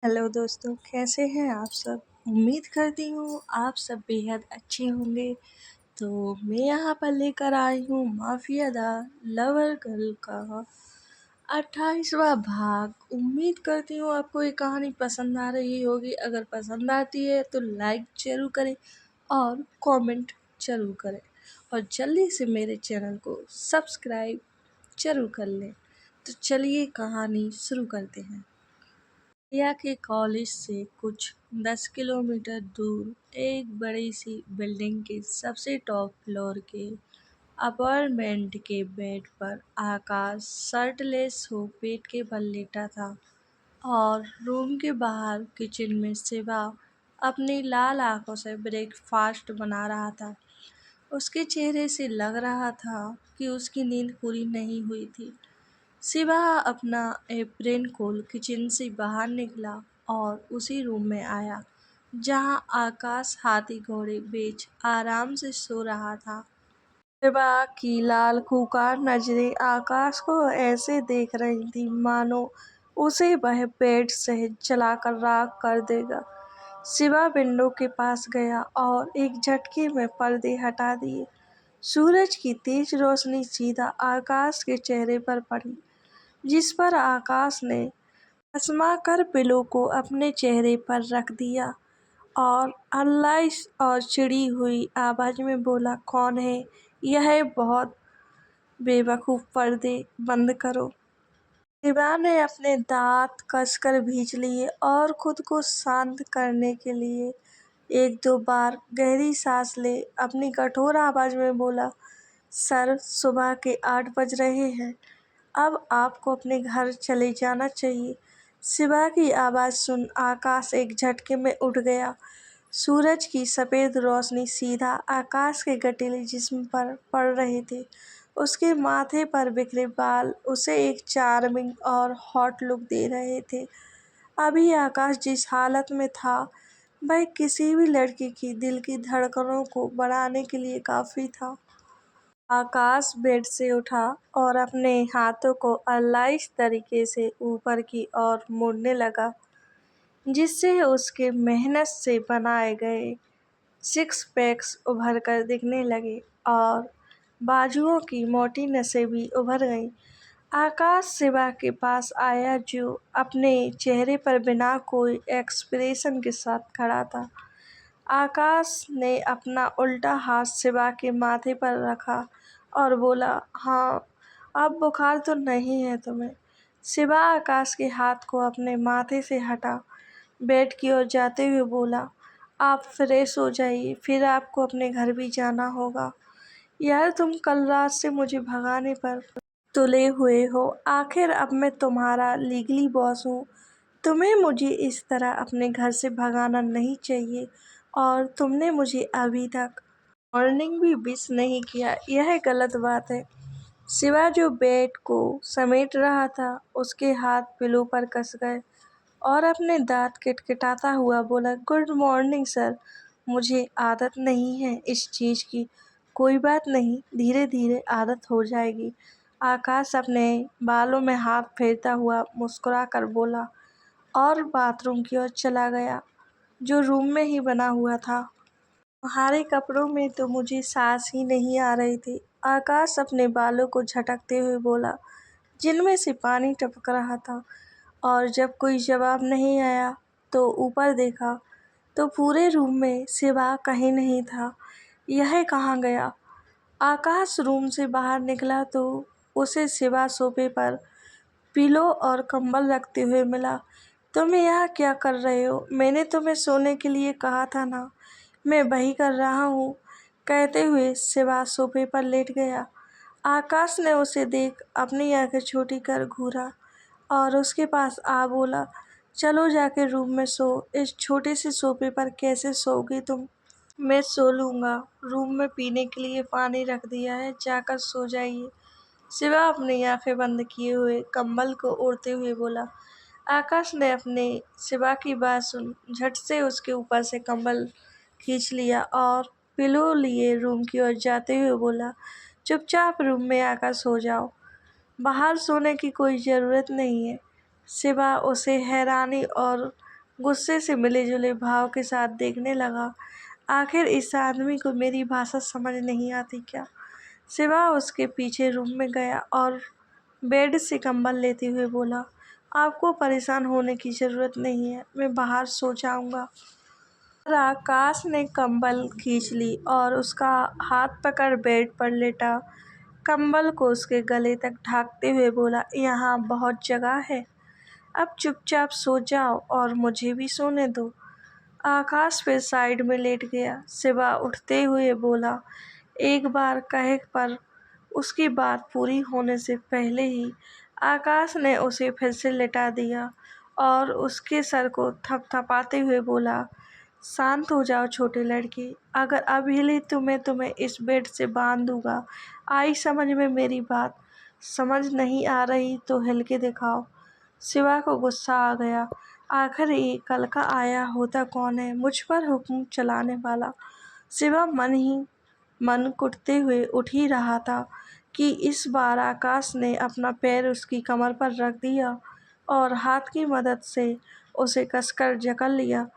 Hello दोस्तों, कैसे हैं आप सब? उम्मीद करती हूँ आप सब बेहद अच्छे होंगे। तो मैं यहाँ पर लेकर आई हूँ माफिया द लवर गर्ल का 28वां भाग। उम्मीद करती हूँ आपको ये कहानी पसंद आ रही होगी। अगर पसंद आती है तो लाइक ज़रूर करें और कमेंट ज़रूर करें और जल्दी से मेरे चैनल को सब्सक्राइब ज़रूर कर लें। तो चलिए कहानी शुरू करते हैं। रिया के कॉलेज से कुछ 10 किलोमीटर दूर एक बड़ी सी बिल्डिंग के सबसे टॉप फ्लोर के अपार्टमेंट के बेड पर आकाश शर्टलेस हो पेट के बल लेटा था और रूम के बाहर किचन में शिवा अपनी लाल आंखों से ब्रेकफास्ट बना रहा था। उसके चेहरे से लग रहा था कि उसकी नींद पूरी नहीं हुई थी। शिवा अपना एप्रेन खोल किचन से बाहर निकला और उसी रूम में आया जहां आकाश हाथी घोड़े बेच आराम से सो रहा था। शिवा की लाल खूंखार नजरें आकाश को ऐसे देख रही थी मानो उसे वह पेट से जलाकर राख कर देगा। शिवा विंडो के पास गया और एक झटके में पर्दे हटा दिए। सूरज की तेज रोशनी सीधा आकाश के चेहरे पर पड़ी, जिस पर आकाश ने शर्मा कर पिलो को अपने चेहरे पर रख दिया और हल्लाइस और चिड़ी हुई आवाज में बोला, कौन है यह? बहुत बेवकूफ, पर्दे बंद करो। शिवा ने अपने दांत कसकर भींच लिए और खुद को शांत करने के लिए एक दो बार गहरी सांस ले अपनी कठोर आवाज में बोला, सर, सुबह के 8 बज रहे हैं। अब आपको अपने घर चले जाना चाहिए। शिवा की आवाज़ सुन आकाश एक झटके में उठ गया। सूरज की सफ़ेद रोशनी सीधा आकाश के गठीले जिस्म पर पड़ रहे थे। उसके माथे पर बिखरे बाल उसे एक चार्मिंग और हॉट लुक दे रहे थे। अभी आकाश जिस हालत में था, वह किसी भी लड़की की दिल की धड़कनों को बढ़ाने के लिए काफ़ी था। आकाश बेड से उठा और अपने हाथों को आहिस्ते तरीके से ऊपर की ओर मोड़ने लगा, जिससे उसके मेहनत से बनाए गए सिक्स पैक्स उभर कर दिखने लगे और बाजुओं की मोटी नसें भी उभर गईं। आकाश शिवा के पास आया, जो अपने चेहरे पर बिना कोई एक्सप्रेशन के साथ खड़ा था। आकाश ने अपना उल्टा हाथ शिवा के माथे पर रखा और बोला, हाँ, अब बुखार तो नहीं है तुम्हें? शिवा आकाश के हाथ को अपने माथे से हटा बेड की ओर जाते हुए बोला, आप फ्रेश हो जाइए, फिर आपको अपने घर भी जाना होगा। यार, तुम कल रात से मुझे भगाने पर तुले हुए हो। आखिर अब मैं तुम्हारा लीगली बॉस हूँ। तुम्हें मुझे इस तरह अपने घर से भगाना नहीं चाहिए और तुमने मुझे अभी तक मॉर्निंग भी विश नहीं किया, यह गलत बात है। शिवा, जो बेड को समेट रहा था, उसके हाथ पिलो पर कस गए और अपने दांत किटकिटाता हुआ बोला, गुड मॉर्निंग सर, मुझे आदत नहीं है इस चीज़ की। कोई बात नहीं, धीरे धीरे आदत हो जाएगी। आकाश अपने बालों में हाथ फेरता हुआ मुस्कुरा कर बोला और बाथरूम की ओर चला गया, जो रूम में ही बना हुआ था। तुम्हारे कपड़ों में तो मुझे सांस ही नहीं आ रही थी, आकाश अपने बालों को झटकते हुए बोला, जिनमें से पानी टपक रहा था। और जब कोई जवाब नहीं आया तो ऊपर देखा तो पूरे रूम में शिवा कहीं नहीं था। यह कहाँ गया? आकाश रूम से बाहर निकला तो उसे शिवा सोफे पर पिलो और कंबल रखते हुए मिला। तुम यहाँ क्या कर रहे हो? मैंने तुम्हें सोने के लिए कहा था ना। मैं वही कर रहा हूँ, कहते हुए शिवा सोफे पर लेट गया। आकाश ने उसे देख अपनी आंखें छोटी कर घूरा और उसके पास आ बोला, चलो जाके रूम में सो। इस छोटे से सोफे पर कैसे सोओगी तुम? मैं सो लूँगा, रूम में पीने के लिए पानी रख दिया है, जाकर सो जाइए। शिवा अपनी आंखें बंद किए हुए कंबल को ओढ़ते हुए बोला। आकाश ने अपने शिवा की बात सुन झट से उसके ऊपर से कंबल खींच लिया और पिलो लिए रूम की ओर जाते हुए बोला, चुपचाप रूम में आकर सो जाओ, बाहर सोने की कोई ज़रूरत नहीं है। शिवा उसे हैरानी और गुस्से से मिले-जुले भाव के साथ देखने लगा। आखिर इस आदमी को मेरी भाषा समझ नहीं आती क्या? शिवा उसके पीछे रूम में गया और बेड से कंबल लेते हुए बोला, आपको परेशान होने की ज़रूरत नहीं है, मैं बाहर सो जाऊंगा। पर आकाश ने कंबल खींच ली और उसका हाथ पकड़ बेड पर लेटा कंबल को उसके गले तक ढांकते हुए बोला, यहाँ बहुत जगह है, अब चुपचाप सो जाओ और मुझे भी सोने दो। आकाश फिर साइड में लेट गया। शिवा उठते हुए बोला, एक बार कहे पर उसकी बात पूरी होने से पहले ही आकाश ने उसे फिर से लेटा दिया और उसके सर को थपथपाते हुए बोला, शांत हो जाओ छोटी लड़की, अगर अब हिले तो मैं तुम्हें इस बेड से बांध दूंगा। आई समझ में मेरी बात? समझ नहीं आ रही तो हिल के दिखाओ। शिवा को गुस्सा आ गया। आखिर ये कल का आया होता कौन है मुझ पर हुक्म चलाने वाला? शिवा मन ही मन कुटते हुए उठ ही रहा था कि इस बार आकाश ने अपना पैर उसकी कमर पर रख दिया और हाथ की मदद से उसे कसकर जकड़ लिया।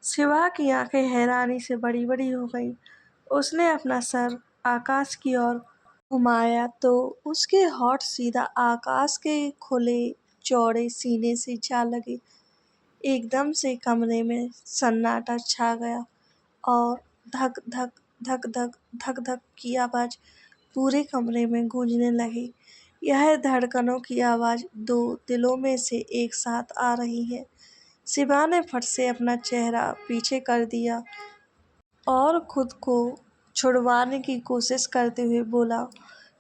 शिवा की आंखें हैरानी से बड़ी-बड़ी हो गईं। उसने अपना सर आकाश की ओर घुमाया तो उसके होंठ सीधा आकाश के खुले चौड़े सीने से जा लगे। एकदम से कमरे में सन्नाटा छा गया और धक धक धक धक धक धक की आवाज पूरे कमरे में गूंजने लगी। यह धड़कनों की आवाज दो दिलों में से एक साथ आ रही है। शिवा ने फट से अपना चेहरा पीछे कर दिया और खुद को छुड़वाने की कोशिश करते हुए बोला,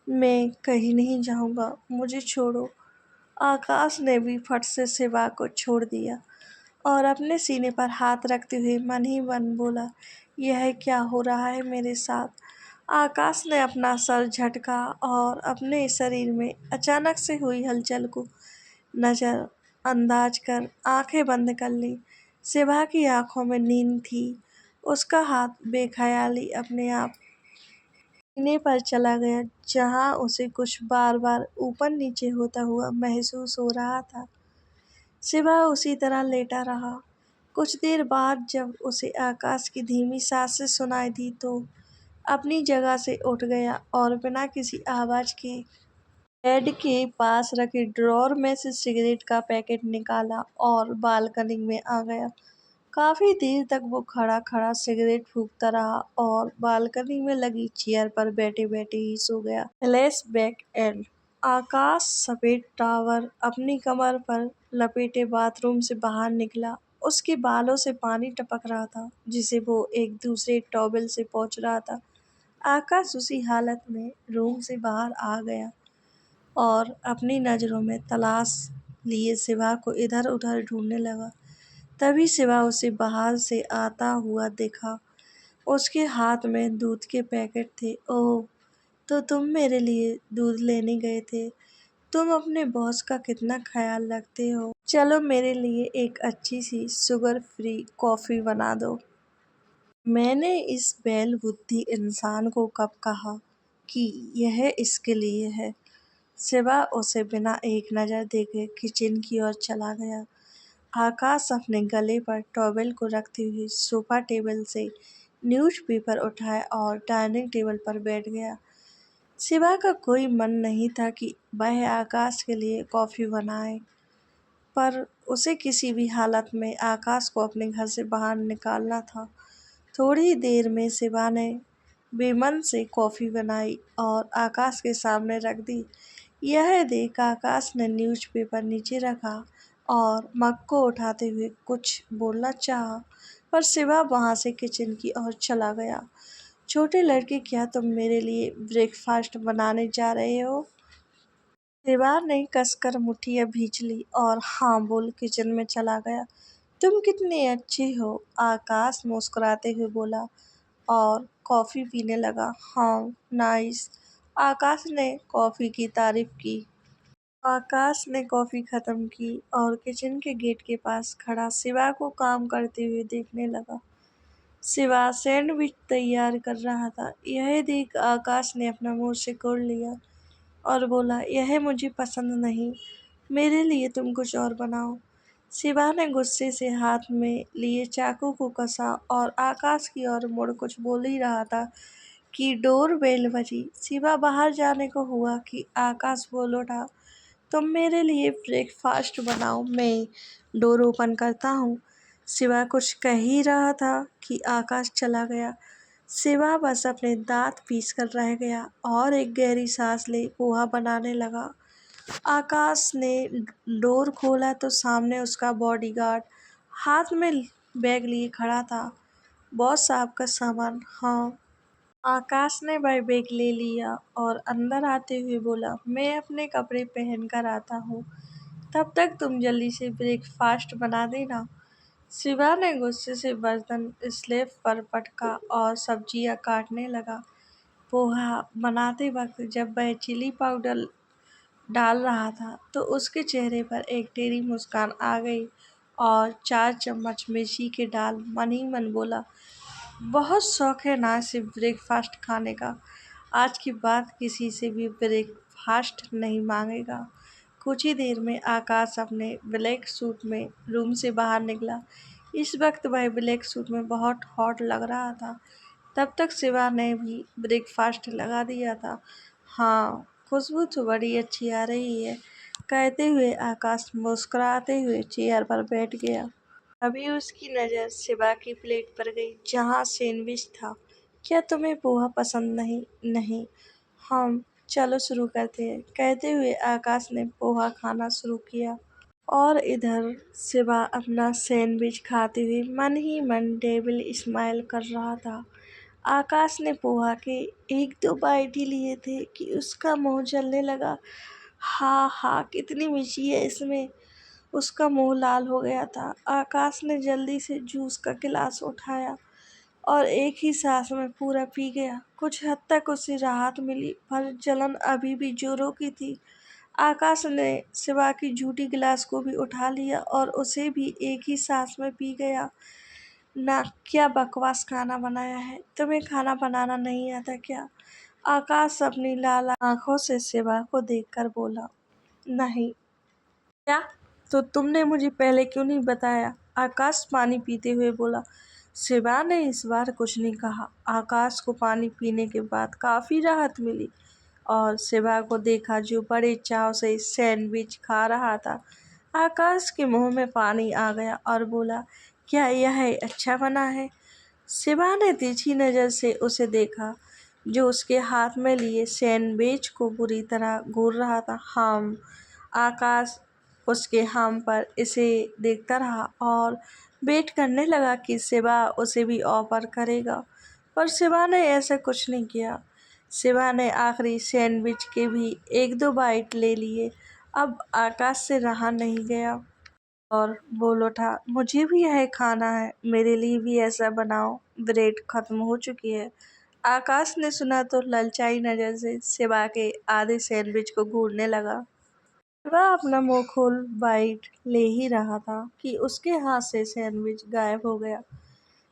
मैं कहीं नहीं जाऊंगा, मुझे छोड़ो। आकाश ने भी फट से शिवा को छोड़ दिया और अपने सीने पर हाथ रखते हुए मन ही मन बोला, यह क्या हो रहा है मेरे साथ? आकाश ने अपना सर झटका और अपने शरीर में अचानक से हुई हलचल को नजर अंदाज कर आंखें बंद कर ली। शिवा की आंखों में नींद थी। उसका हाथ बेख्याली अपने आप सीने पर चला गया, जहां उसे कुछ बार बार ऊपर नीचे होता हुआ महसूस हो रहा था। शिवा उसी तरह लेटा रहा। कुछ देर बाद जब उसे आकाश की धीमी सांसें सुनाई दी तो अपनी जगह से उठ गया और बिना किसी आवाज के बेड के पास रखे ड्रॉर में से सिगरेट का पैकेट निकाला और बालकनी में आ गया। काफी देर तक वो खड़ा खड़ा सिगरेट फूंकता रहा और बालकनी में लगी चेयर पर बैठे बैठे ही सो गया। फ्लैशबैक एंड आकाश सफेद टावल अपनी कमर पर लपेटे बाथरूम से बाहर निकला। उसके बालों से पानी टपक रहा था जिसे वो एक दूसरे टॉवेल से पोंछ रहा था। आकाश उसी हालत में रूम से बाहर आ गया और अपनी नजरों में तलाश लिए शिवा को इधर उधर ढूंढने लगा। तभी शिवा उसे बाहर से आता हुआ देखा। उसके हाथ में दूध के पैकेट थे। ओह, तो तुम मेरे लिए दूध लेने गए थे। तुम अपने बॉस का कितना ख्याल रखते हो। चलो मेरे लिए एक अच्छी सी शुगर फ्री कॉफी बना दो। मैंने इस बेलबुद्धि इंसान को कब कहा कि यह इसके लिए है। शिवा उसे बिना एक नज़र देखे किचन की ओर चला गया। आकाश अपने गले पर टॉवेल को रखते हुए सोफा टेबल से न्यूज़पेपर उठाया और डाइनिंग टेबल पर बैठ गया। शिवा का कोई मन नहीं था कि वह आकाश के लिए कॉफ़ी बनाए, पर उसे किसी भी हालत में आकाश को अपने घर से बाहर निकालना था। थोड़ी देर में शिवा ने बेमन से कॉफ़ी बनाई और आकाश के सामने रख दी। यह देख आकाश ने न्यूज़पेपर नीचे रखा और मग को उठाते हुए कुछ बोलना चाहा, पर शिवा वहां से किचन की ओर चला गया। छोटे लड़के, क्या तुम मेरे लिए ब्रेकफास्ट बनाने जा रहे हो? शिवा ने कसकर मुट्ठियां भींच ली और हाँ बोल किचन में चला गया। तुम कितने अच्छे हो, आकाश मुस्कुराते हुए बोला और कॉफ़ी पीने लगा। हाँ, नाइस। आकाश ने कॉफ़ी की तारीफ की। आकाश ने कॉफ़ी खत्म की और किचन के गेट के पास खड़ा शिवा को काम करते हुए देखने लगा। शिवा सैंडविच तैयार कर रहा था। यह देख आकाश ने अपना मुंह सिकोड़ लिया और बोला, यह मुझे पसंद नहीं, मेरे लिए तुम कुछ और बनाओ। शिवा ने गुस्से से हाथ में लिए चाकू को कसा और आकाश की ओर मुड़ कुछ बोल ही रहा था कि डोर बेल बजी। शिवा बाहर जाने को हुआ कि आकाश बोल उठा, तुम मेरे लिए ब्रेकफास्ट बनाओ, मैं डोर ओपन करता हूँ। शिवा कुछ कह ही रहा था कि आकाश चला गया। शिवा बस अपने दांत पीस कर रह गया और एक गहरी सांस ले पोहा बनाने लगा। आकाश ने डोर खोला तो सामने उसका बॉडीगार्ड हाथ में बैग लिए खड़ा था। बॉस, आपका सामान। हाँ। आकाश ने वह बैग ले लिया और अंदर आते हुए बोला, मैं अपने कपड़े पहन कर आता हूँ, तब तक तुम जल्दी से ब्रेकफास्ट बना देना। शिवा ने गुस्से से बर्तन स्लैब पर पटका और सब्जियां काटने लगा। पोहा बनाते वक्त जब वह चिली पाउडर डाल रहा था तो उसके चेहरे पर एक टेढ़ी मुस्कान आ गई और 4 चम्मच मिर्ची के डाल मन ही मन बोला, बहुत शौक है ना सिर्फ ब्रेकफास्ट खाने का। आज की बात किसी से भी ब्रेकफास्ट नहीं मांगेगा। कुछ ही देर में आकाश अपने ब्लैक सूट में रूम से बाहर निकला। इस वक्त वह ब्लैक सूट में बहुत हॉट लग रहा था। तब तक शिवा ने भी ब्रेकफास्ट लगा दिया था। हाँ, खुशबू तो बड़ी अच्छी आ रही है, कहते हुए आकाश मुस्कुराते हुए चेयर पर बैठ गया। अभी उसकी नज़र शिवा की प्लेट पर गई जहाँ सैंडविच था। क्या तुम्हें पोहा पसंद नहीं? नहीं। हम चलो शुरू करते हैं, कहते हुए आकाश ने पोहा खाना शुरू किया और इधर शिवा अपना सैंडविच खाते हुए मन ही मन डेविल स्माइल कर रहा था। आकाश ने पोहा के 1-2 बाइट ही लिए थे कि उसका मुंह जलने लगा। हाँ हाँ, कितनी मिर्ची है इसमें। उसका मुंह लाल हो गया था। आकाश ने जल्दी से जूस का गिलास उठाया और एक ही सांस में पूरा पी गया। कुछ हद तक उसे राहत मिली, पर जलन अभी भी जोरों की थी। आकाश ने शिवा की झूठी गिलास को भी उठा लिया और उसे भी एक ही सांस में पी गया। ना, क्या बकवास खाना बनाया है, तुम्हें खाना बनाना नहीं आता क्या? आकाश अपनी लाल आंखों से शिवा को देखकर बोला। नहीं। क्या? तो तुमने मुझे पहले क्यों नहीं बताया? आकाश पानी पीते हुए बोला। शिवा ने इस बार कुछ नहीं कहा। आकाश को पानी पीने के बाद काफी राहत मिली और शिवा को देखा जो बड़े चाव से सैंडविच खा रहा था। आकाश के मुंह में पानी आ गया और बोला, क्या यह अच्छा बना है? शिवा ने तिरछी नजर से उसे देखा जो उसके हाथ में लिए सैंडविच को बुरी तरह घूर रहा था। हम। आकाश उसके हम पर इसे देखता रहा और वेट करने लगा कि शिवा उसे भी ऑफर करेगा, पर शिवा ने ऐसा कुछ नहीं किया। शिवा ने आखिरी सैंडविच के भी 1-2 बाइट ले लिए। अब आकाश से रहा नहीं गया और बोल उठा, मुझे भी यह खाना है, मेरे लिए भी ऐसा बनाओ, ब्रेड खत्म हो चुकी है। आकाश ने सुना तो ललचाई नजर से शिवा के आधे सैंडविच को घूरने लगा। शिवा अपना मुंह खोल बाइट ले ही रहा था कि उसके हाथ से सैंडविच गायब हो गया।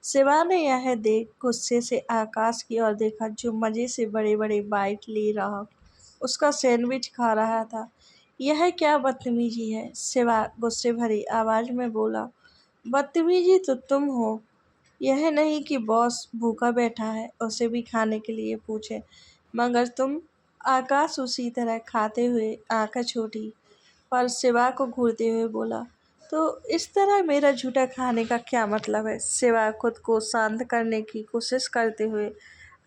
शिवा ने यह देख गुस्से से आकाश की ओर देखा जो मजे से बड़े बड़े बाइट ले रहा उसका सैंडविच खा रहा था। यह क्या बदतमीजी है? शिवा गुस्से भरी आवाज में बोला। बदतमीजी तो तुम हो। यह नहीं कि बॉस भूखा बैठा है उसे भी खाने के लिए पूछे, मगर तुम। आकाश उसी तरह खाते हुए आंखें छोटी पर शिवा को घूरते हुए बोला, तो इस तरह मेरा झूठा खाने का क्या मतलब है? शिवा खुद को शांत करने की कोशिश करते हुए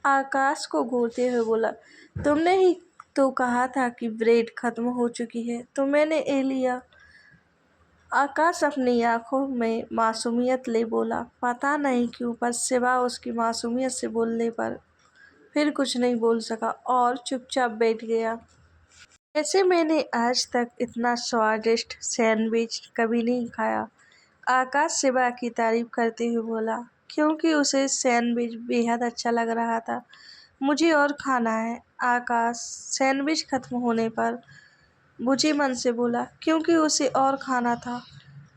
आकाश को घूरते हुए बोला, तुमने ही तो कहा था कि ब्रेड खत्म हो चुकी है, तो मैंने ये लिया। आकाश अपनी आंखों में मासूमियत ले बोला। पता नहीं क्यों, पर शिवा उसकी मासूमियत से बोलने पर फिर कुछ नहीं बोल सका और चुपचाप बैठ गया। वैसे मैंने आज तक इतना स्वादिष्ट सैंडविच कभी नहीं खाया। आकाश शिवा की तारीफ करते हुए बोला, क्योंकि उसे सैंडविच बेहद अच्छा लग रहा था। मुझे और खाना है। आकाश सैंडविच खत्म होने पर बुझे मन से बोला, क्योंकि उसे और खाना था।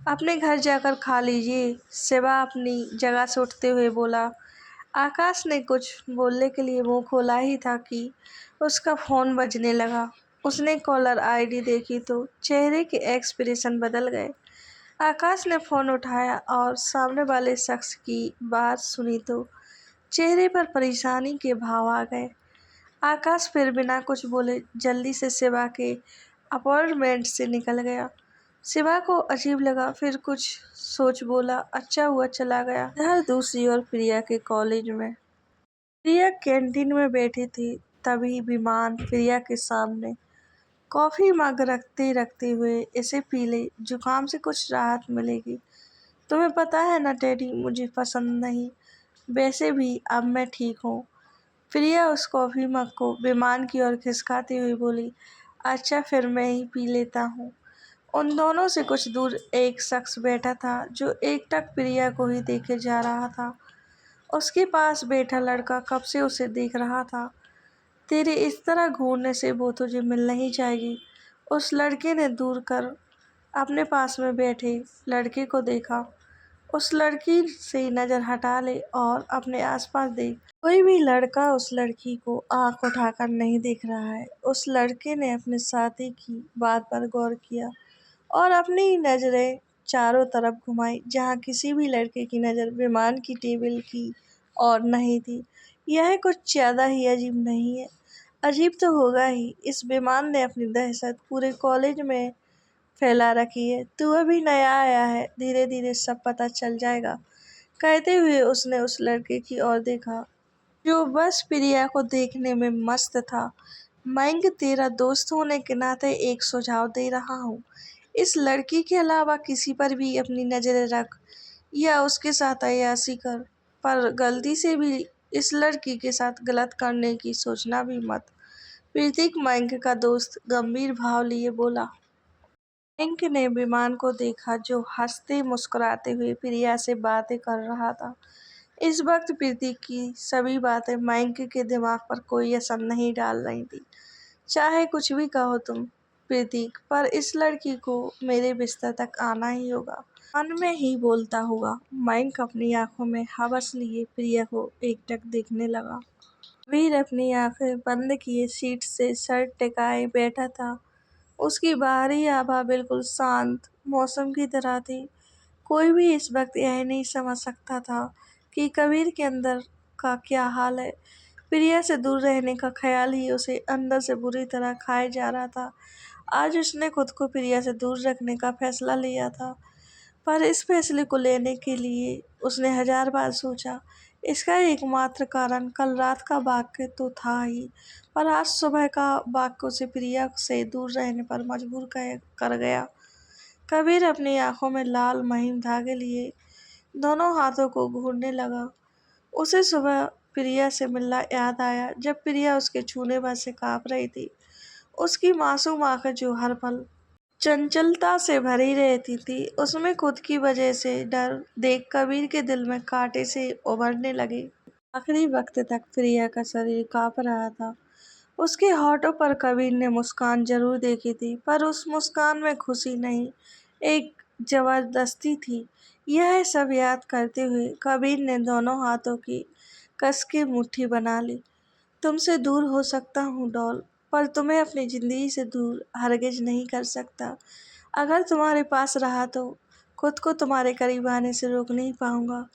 अपने घर जाकर खा लीजिए, शिवा अपनी जगह से उठते हुए बोला। आकाश ने कुछ बोलने के लिए मुंह खोला ही था कि उसका फ़ोन बजने लगा। उसने कॉलर आईडी देखी तो चेहरे के एक्सप्रेशन बदल गए। आकाश ने फ़ोन उठाया और सामने वाले शख्स की बात सुनी तो चेहरे पर परेशानी के भाव आ गए। आकाश फिर बिना कुछ बोले जल्दी से शिवा के अपार्टमेंट से निकल गया। शिवा को अजीब लगा, फिर कुछ सोच बोला, अच्छा हुआ चला गया। इधर दूसरी ओर प्रिया के कॉलेज में प्रिया कैंटीन में बैठी थी। तभी विमान प्रिया के सामने कॉफी मग रखते रखते हुए, इसे पी ले, जुकाम से कुछ राहत मिलेगी। तुम्हें पता है ना डैडी, मुझे पसंद नहीं। वैसे भी अब मैं ठीक हूँ। प्रिया उस कॉफी मग को विमान की ओर खिसकाती हुई बोली, अच्छा फिर मैं ही पी लेता हूँ। उन दोनों से कुछ दूर एक शख्स बैठा था जो एकटक प्रिया को ही देखे जा रहा था। उसके पास बैठा लड़का कब से उसे देख रहा था। तेरे इस तरह घूरने से वो तुझे मिल नहीं जाएगी। उस लड़के ने दूर कर अपने पास में बैठे लड़के को देखा। उस लड़की से नजर हटा ले और अपने आसपास देख। कोई भी लड़का उस लड़की को आंख उठाकर नहीं देख रहा है। उस लड़के ने अपने साथी की बात पर गौर किया और अपनी नजरें चारों तरफ घुमाई, जहां किसी भी लड़के की नजर विमान की टेबल की और नहीं थी। यह कुछ ज्यादा ही अजीब नहीं है? अजीब तो होगा ही। इस विमान ने अपनी दहशत पूरे कॉलेज में फैला रखी है। तू अभी नया आया है, धीरे धीरे सब पता चल जाएगा। कहते हुए उसने उस लड़के की ओर देखा जो बस प्रिया को देखने में मस्त था। मयंक, तेरा दोस्त होने के नाते एक सुझाव दे रहा हूँ। इस लड़की के अलावा किसी पर भी अपनी नजरें रख या उसके साथ अय्याशी कर, पर गलती से भी इस लड़की के साथ गलत करने की सोचना भी मत। प्रतीक, मयंक का दोस्त, गंभीर भाव लिए बोला। मयंक ने विमान को देखा जो हंसते मुस्कुराते हुए प्रिया से बातें कर रहा था। इस वक्त प्रतीक की सभी बातें मयंक के दिमाग पर कोई असर नहीं डाल रही थी। चाहे कुछ भी कहो तुम प्रतीक, पर इस लड़की को मेरे बिस्तर तक आना ही होगा। मन में ही बोलता हुआ मयंक अपनी आंखों में हवस लिए प्रिया को एकटक देखने लगा। वीर अपनी आंखें बंद किए सीट से सर टिकाए बैठा था। उसकी बाहरी आभा बिल्कुल शांत मौसम की तरह थी। कोई भी इस वक्त यह नहीं समझ सकता था कि कबीर के अंदर का क्या हाल है। प्रिया से दूर रहने का ख्याल ही उसे अंदर से बुरी तरह खाए जा रहा था। आज उसने खुद को प्रिया से दूर रखने का फैसला लिया था, पर इस फैसले को लेने के लिए उसने हजार बार सोचा। इसका एकमात्र कारण कल रात का वाक्य तो था ही, पर आज सुबह का वाक्य उसे प्रिया से दूर रहने पर मजबूर कर गया। कबीर अपनी आंखों में लाल महीन धागे लिए दोनों हाथों को घूरने लगा। उसे सुबह प्रिया से मिलना याद आया, जब प्रिया उसके छूने भर से कांप रही थी। उसकी मासूम आंखें जो हर पल चंचलता से भरी रहती थी, उसमें खुद की वजह से डर देख कबीर के दिल में कांटे से उभरने लगे। आखिरी वक्त तक प्रिया का शरीर कांप रहा था। उसके होठों पर कबीर ने मुस्कान जरूर देखी थी, पर उस मुस्कान में खुशी नहीं, एक जबरदस्ती थी। यह सब याद करते हुए कबीर ने दोनों हाथों की कस के मुट्ठी बना ली। तुमसे दूर हो सकता हूँ डॉल, पर तुम्हें अपनी जिंदगी से दूर हरगिज नहीं कर सकता। अगर तुम्हारे पास रहा तो खुद को तुम्हारे करीब आने से रोक नहीं पाऊंगा,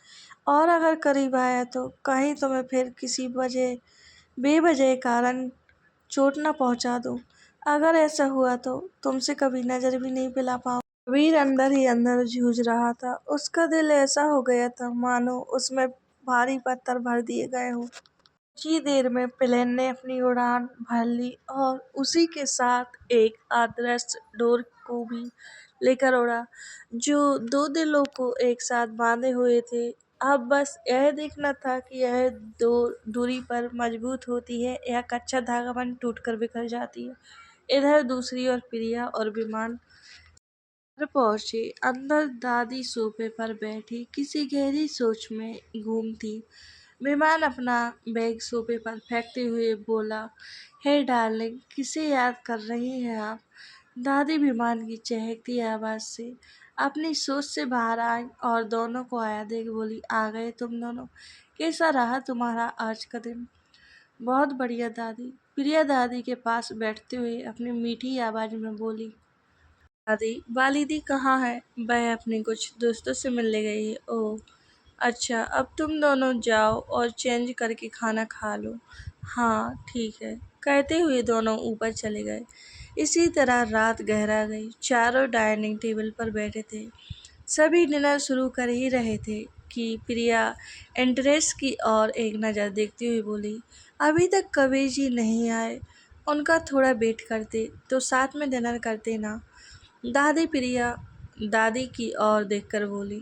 और अगर करीब आया तो कहीं तुम्हें फिर किसी बेवजह कारण चोट न पहुंचा दूं। अगर ऐसा हुआ तो तुमसे कभी नजर भी नहीं मिला पाऊंगा। कबीर अंदर ही अंदर जूझ रहा था। उसका दिल ऐसा हो गया था मानो उसमें भारी पत्थर भर दिए गए हों। कुछ ही देर में प्लेन ने अपनी उड़ान भर ली और उसी के साथ एक अदृश्य डोर को भी लेकर उड़ा, जो दो दिलों को एक साथ बांधे हुए थे। अब बस यह देखना था कि यह दो दूरी पर मजबूत होती है या कच्चा धागा बन टूटकर बिखर जाती है। इधर दूसरी ओर प्रिया और विमान घर पहुंचे। अंदर दादी सोफे पर बैठी किसी गहरी सोच में गुम थी। विमान अपना बैग सोफे पर फेंकते हुए बोला, हे डार्लिंग, किसे याद कर रही हैं आप? दादी विमान की चहकती आवाज से अपनी सोच से बाहर आई और दोनों को आया देख बोली, आ गए तुम दोनों। कैसा रहा तुम्हारा आज का दिन? बहुत बढ़िया दादी, प्रिया दादी के पास बैठते हुए अपनी मीठी आवाज में बोली। दादी, वालिदी कहाँ है? वह अपने कुछ दोस्तों से मिलने गई है। ओह! अच्छा, अब तुम दोनों जाओ और चेंज करके खाना खा लो। हाँ, ठीक है, कहते हुए दोनों ऊपर चले गए। इसी तरह रात गहरा गई। चारों डाइनिंग टेबल पर बैठे थे। सभी डिनर शुरू कर ही रहे थे कि प्रिया एंट्रेंस की ओर एक नज़र देखती हुई बोली, अभी तक कबीर जी नहीं आए। उनका थोड़ा वेट करते तो साथ में डिनर करते ना। दादी की ओर देखकर बोली।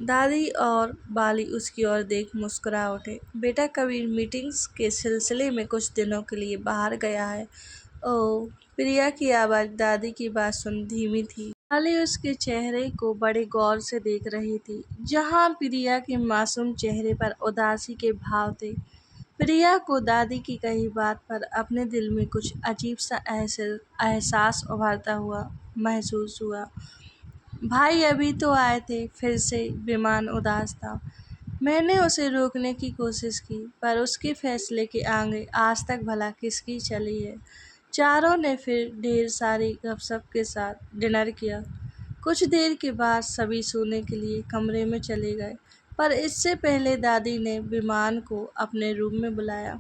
दादी और बाली उसकी ओर देख मुस्कुरा उठे। बेटा, कबीर मीटिंग्स के सिलसिले में कुछ दिनों के लिए बाहर गया है। ओह! प्रिया की आवाज़ दादी की बात सुन धीमी थी। बाली उसके चेहरे को बड़े गौर से देख रही थी, जहाँ प्रिया के मासूम चेहरे पर उदासी के भाव थे। प्रिया को दादी की कही बात पर अपने दिल में कुछ अजीब सा एहसास उभरता हुआ महसूस हुआ। भाई अभी तो आए थे, फिर से विमान उदास था। मैंने उसे रोकने की कोशिश की, पर उसके फैसले के आगे आज तक भला किसकी चली है। चारों ने फिर ढेर सारी गपशप के साथ डिनर किया। कुछ देर के बाद सभी सोने के लिए कमरे में चले गए, पर इससे पहले दादी ने विमान को अपने रूम में बुलाया।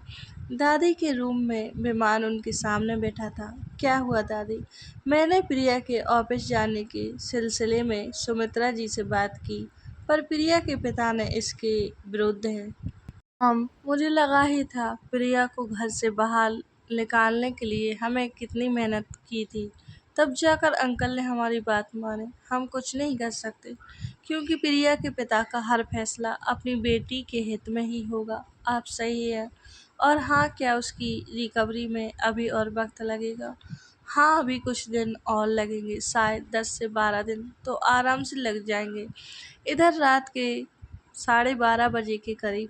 दादी के रूम में विमान उनके सामने बैठा था। क्या हुआ दादी? मैंने प्रिया के ऑफिस जाने के सिलसिले में सुमित्रा जी से बात की, पर प्रिया के पिता ने इसके विरुद्ध हैं। मुझे लगा ही था। प्रिया को घर से बाहर निकालने के लिए हमें कितनी मेहनत की थी, तब जाकर अंकल ने हमारी बात मानी। हम कुछ नहीं कर सकते, क्योंकि प्रिया के पिता का हर फैसला अपनी बेटी के हित में ही होगा। आप सही है। और हाँ, क्या उसकी रिकवरी में अभी और वक्त लगेगा? हाँ, अभी कुछ दिन और लगेंगे, शायद 10 से 12 दिन तो आराम से लग जाएंगे। इधर रात के 12:30 बजे के करीब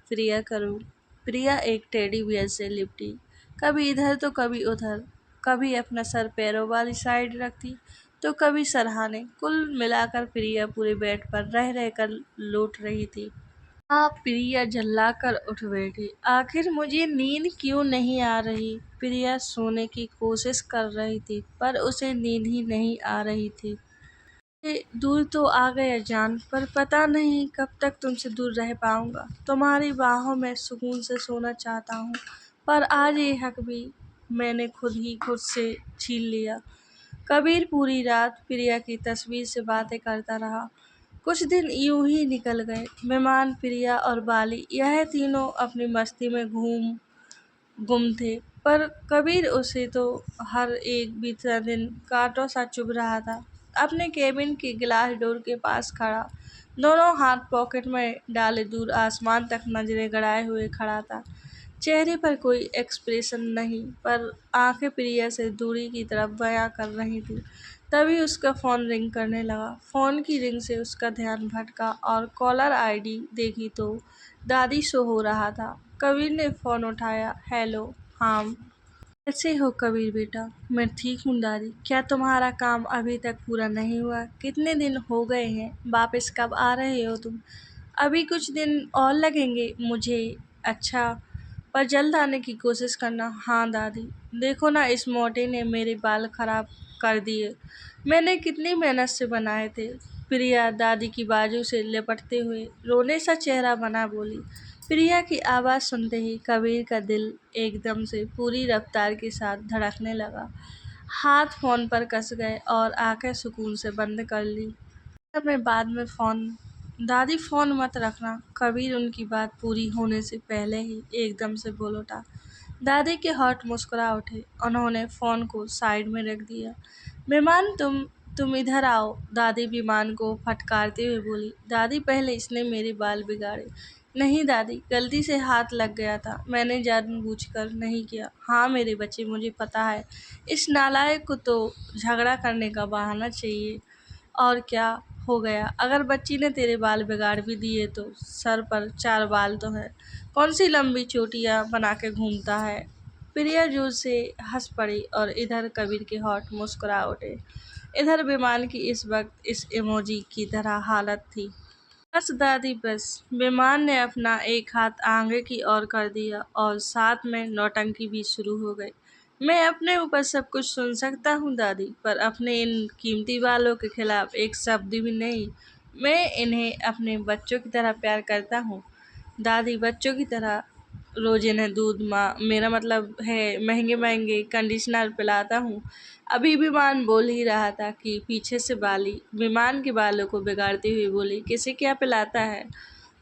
प्रिया एक टेडी बियर से लिपटी। कभी इधर तो कभी उधर, कभी अपना सर पैरों वाली साइड रखती तो कभी सरहाने। कुल मिलाकर प्रिया पूरे बेड पर रह रहकर लौट रही थी। प्रिया झल्लाकर उठ बैठी। आखिर मुझे नींद क्यों नहीं आ रही? प्रिया सोने की कोशिश कर रही थी, पर उसे नींद ही नहीं आ रही थी। दूर तो आ गए जान, पर पता नहीं कब तक तुमसे दूर रह पाऊंगा। तुम्हारी बाहों में सुकून से सोना चाहता हूँ, पर आज ये हक भी मैंने खुद से छीन लिया। कबीर पूरी रात प्रिया की तस्वीर से बातें करता रहा। कुछ दिन यूं ही निकल गए। मेहमान, प्रिया और बाली, यह तीनों अपनी मस्ती में गुम थे, पर कबीर उसे तो हर एक बीता दिन कांटों सा चुभ रहा था। अपने केबिन के गिलास डोर के पास खड़ा, दोनों हाथ पॉकेट में डाले दूर आसमान तक नजरें गड़ाए हुए खड़ा था। चेहरे पर कोई एक्सप्रेशन नहीं, पर आंखें प्रिया से दूरी की तरफ बयां कर रही थी। तभी उसका फ़ोन रिंग करने लगा। फ़ोन की रिंग से उसका ध्यान भटका और कॉलर आईडी देखी तो दादी शो हो रहा था। कबीर ने फ़ोन उठाया। हेलो। हाँ। कैसे हो कबीर बेटा? मैं ठीक हूँ दादी। क्या तुम्हारा काम अभी तक पूरा नहीं हुआ? कितने दिन हो गए हैं? वापस कब आ रहे हो तुम? अभी कुछ दिन और लगेंगे मुझे। अच्छा, पर जल्द आने की कोशिश करना। हाँ दादी। देखो ना, इस मोटे ने मेरे बाल खराब कर दिए। मैंने कितनी मेहनत से बनाए थे। प्रिया दादी की बाजू से लिपटते हुए रोने सा चेहरा बना बोली। प्रिया की आवाज़ सुनते ही कबीर का दिल एकदम से पूरी रफ्तार के साथ धड़कने लगा। हाथ फ़ोन पर कस गए और आंखें सुकून से बंद कर ली। मैं बाद में फ़ोन। दादी, फ़ोन मत रखना। कबीर उनकी बात पूरी होने से पहले ही एकदम से बोल उठा। दादी के होंठ मुस्कुरा उठे। उन्होंने फ़ोन को साइड में रख दिया। मेहमान, तुम इधर आओ। दादी विमान को फटकारते हुए बोली। दादी, पहले इसने मेरे बाल बिगाड़े। नहीं दादी, गलती से हाथ लग गया था। मैंने जानबूझकर नहीं किया। हाँ मेरे बच्चे, मुझे पता है। इस नालायक को तो झगड़ा करने का बहाना चाहिए। और क्या हो गया? अगर बच्ची ने तेरे बाल बिगाड़ भी दिए तो सर पर 4 बाल तो हैं। कौन सी लंबी चोटियाँ बना के घूमता है? प्रिया जोर से हंस पड़ी और इधर कबीर के होंठ मुस्कुरा उठे। इधर विमान की इस वक्त इस इमोजी की तरह हालत थी। बस दादी बस। विमान ने अपना एक हाथ आगे की ओर कर दिया और साथ में नौटंकी भी शुरू हो गई। मैं अपने ऊपर सब कुछ सुन सकता हूँ दादी, पर अपने इन कीमती बालों के खिलाफ एक शब्द भी नहीं। मैं इन्हें अपने बच्चों की तरह प्यार करता हूँ दादी, बच्चों की तरह। रोज इन्हें दूध माँ मेरा मतलब है महंगे महंगे कंडीशनर पिलाता हूँ। अभी विमान बोल ही रहा था कि पीछे से बाली विमान के बालों को बिगाड़ती हुई बोली, किसे क्या पिलाता है।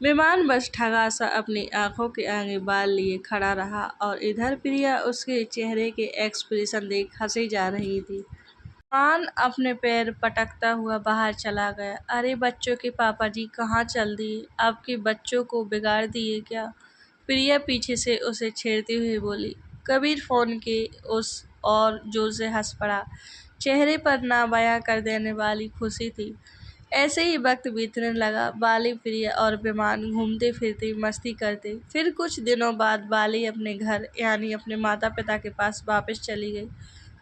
विमान बस ठगा सा अपनी आंखों के आगे बाल लिए खड़ा रहा और इधर प्रिया उसके चेहरे के एक्सप्रेशन देख हंसी जा रही थी। विमान अपने पैर पटकता हुआ बाहर चला गया। अरे बच्चों के पापा जी कहाँ चल दिए, आपके बच्चों को बिगाड़ दिए क्या। प्रिया पीछे से उसे छेड़ती हुई बोली। कबीर फोन के उस और जोर से हंस पड़ा। चेहरे पर ना बयां कर देने वाली खुशी थी। ऐसे ही वक्त बीतने लगा। बाली, प्रिया और विमान घूमते फिरते मस्ती करते। फिर कुछ दिनों बाद बाली अपने घर यानी अपने माता पिता के पास वापस चली गई,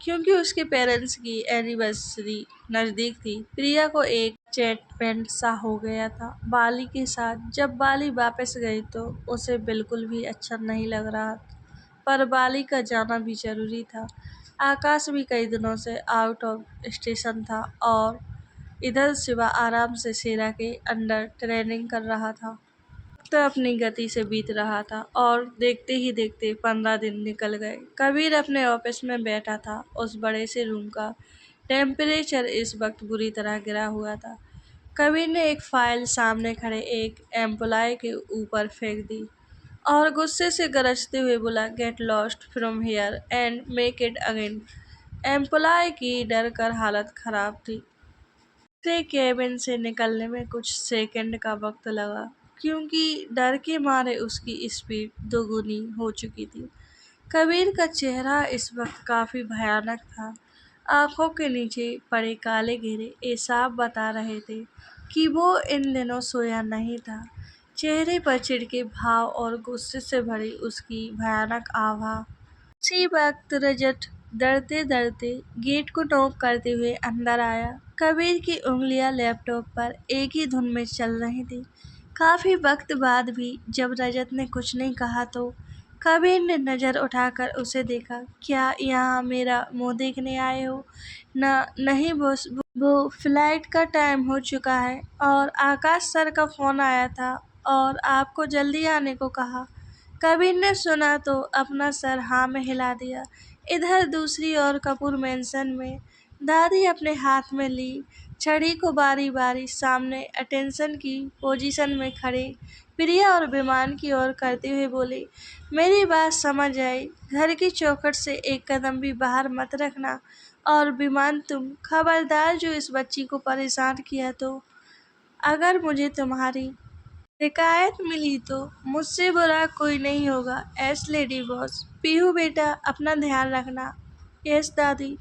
क्योंकि उसके पेरेंट्स की एनिवर्सरी नज़दीक थी। प्रिया को एक चैटमेंट सा हो गया था बाली के साथ। जब बाली वापस गई तो उसे बिल्कुल भी अच्छा नहीं लग रहा, पर बाली का जाना भी जरूरी था। आकाश भी कई दिनों से आउट ऑफ स्टेशन था और इधर शिवा आराम से शेरा के अंडर ट्रेनिंग कर रहा था। वक्त अपनी गति से बीत रहा था और देखते ही देखते 15 दिन निकल गए। कबीर अपने ऑफिस में बैठा था। उस बड़े से रूम का टेम्परेचर इस वक्त बुरी तरह गिरा हुआ था। कबीर ने एक फाइल सामने खड़े एक एम्प्लॉय के ऊपर फेंक दी और गुस्से से गरजते हुए बोला, get lost from here and make it again. Employ की डर कर हालत खराब थी। उसे केबिन से निकलने में कुछ सेकंड का वक्त लगा, क्योंकि डर के मारे उसकी स्पीड दोगुनी हो चुकी थी। कबीर का चेहरा इस वक्त काफी भयानक था। आंखों के नीचे पड़े काले घेरे ये साफ बता रहे थे कि वो इन दिनों सोया नहीं था। चेहरे पर चिढ़ के भाव और गुस्से से भरी उसकी भयानक आभा। उसी वक्त रजत डरते डरते गेट को नॉक करते हुए अंदर आया। कबीर की उंगलियां लैपटॉप पर एक ही धुन में चल रही थी। काफी वक्त बाद भी जब रजत ने कुछ नहीं कहा तो कबीर ने नजर उठाकर उसे देखा। क्या यहाँ मेरा मुंह देखने आए हो? नहीं बॉस, वो फ्लाइट का टाइम हो चुका है और आकाश सर का फोन आया था और आपको जल्दी आने को कहा। कबीर ने सुना तो अपना सर हाँ में हिला दिया। इधर दूसरी ओर कपूर मैंसन में दादी अपने हाथ में ली छड़ी को बारी बारी सामने अटेंशन की पोजीशन में खड़े प्रिया और विमान की ओर करते हुए बोली, मेरी बात समझ आई, घर की चौखट से एक कदम भी बाहर मत रखना। और विमान तुम खबरदार जो इस बच्ची को परेशान किया तो अगर मुझे तुम्हारी शिकायत मिली तो मुझसे बुरा कोई नहीं होगा। S lady boss. पीहू बेटा अपना ध्यान रखना। यस दादी।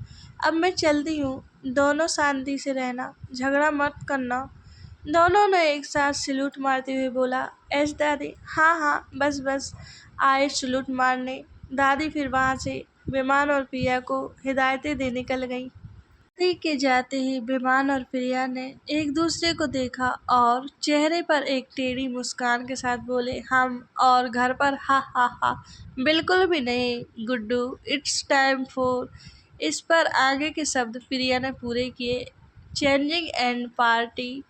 अब मैं चलती हूँ, दोनों शांति से रहना, झगड़ा मत करना। दोनों ने एक साथ सैल्यूट मारते हुए बोला, एस दादी। हाँ हाँ बस बस, आए सैल्यूट मारने। दादी फिर वहाँ से विमान और प्रिया को हिदायतें दे निकल गई। शादी के जाते ही विमान और प्रिया ने एक दूसरे को देखा और चेहरे पर एक टेढ़ी मुस्कान के साथ बोले, हम और घर पर हा हा हा। बिल्कुल भी नहीं गुड्डू, इट्स टाइम फॉर। इस पर आगे के शब्द प्रिया ने पूरे किए। Changing and party.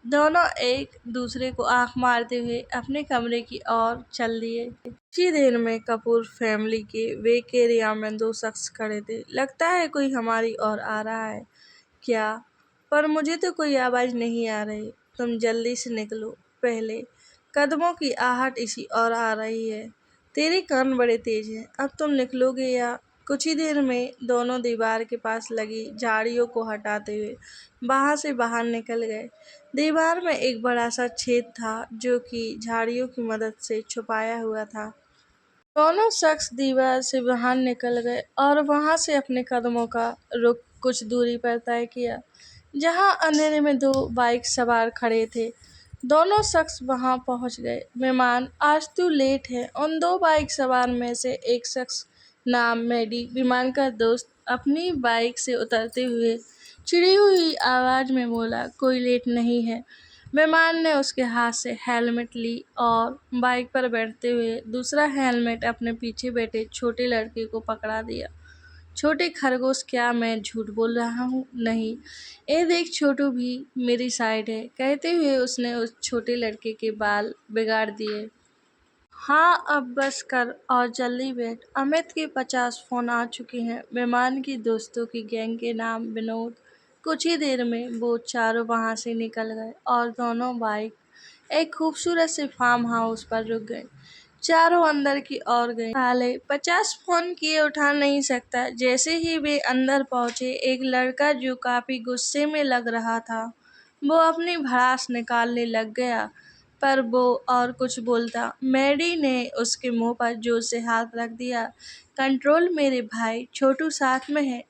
दोनों एक दूसरे को आंख मारते हुए अपने कमरे की ओर चल दिए। कुछ ही देर में कपूर फैमिली के वेक एरिया में दो शख्स खड़े थे। लगता है कोई हमारी ओर आ रहा है क्या, पर मुझे तो कोई आवाज नहीं आ रही। तुम जल्दी से निकलो, पहले कदमों की आहट इसी ओर आ रही है। तेरे कान बड़े तेज हैं, अब तुम निकलोगे या। कुछ ही देर में दोनों दीवार के पास लगी झाड़ियों को हटाते हुए वहां से बाहर निकल गए। दीवार में एक बड़ा सा छेद था जो कि झाड़ियों की मदद से छुपाया हुआ था। दोनों शख्स दीवार से बाहर निकल गए और वहां से अपने कदमों का रुख कुछ दूरी पर तय किया, जहां अंधेरे में दो बाइक सवार खड़े थे। दोनों शख्स वहां पहुंच गए। मेहमान, आज तू लेट है। उन दो बाइक सवार में से एक शख्स, नाम मैडी, विमान का दोस्त, अपनी बाइक से उतरते हुए चिड़ी हुई आवाज में बोला, कोई लेट नहीं है। मेहमान ने उसके हाथ से हेलमेट ली और बाइक पर बैठते हुए दूसरा हेलमेट अपने पीछे बैठे छोटे लड़के को पकड़ा दिया। छोटे खरगोश, क्या मैं झूठ बोल रहा हूँ? नहीं। ए देख छोटू भी मेरी साइड है, कहते हुए उसने उस छोटे लड़के के बाल बिगाड़ दिए। हाँ अब बस कर और जल्दी बैठ। अमित के 50 फोन आ चुके हैं। विमान की दोस्तों की गैंग के नाम विनोद। कुछ ही देर में वो चारों वहां से निकल गए और दोनों बाइक एक खूबसूरत से फार्म हाउस पर रुक गए। चारों अंदर की ओर गए। साले 50 फोन किए उठा नहीं सकता। जैसे ही वे अंदर पहुंचे, एक लड़का जो काफी गुस्से में लग रहा था, वो अपनी भड़ास निकालने लग गया, पर वो और कुछ बोलता, मैडी ने उसके मुंह पर जोर से हाथ रख दिया। कंट्रोल मेरे भाई, छोटू साथ में है,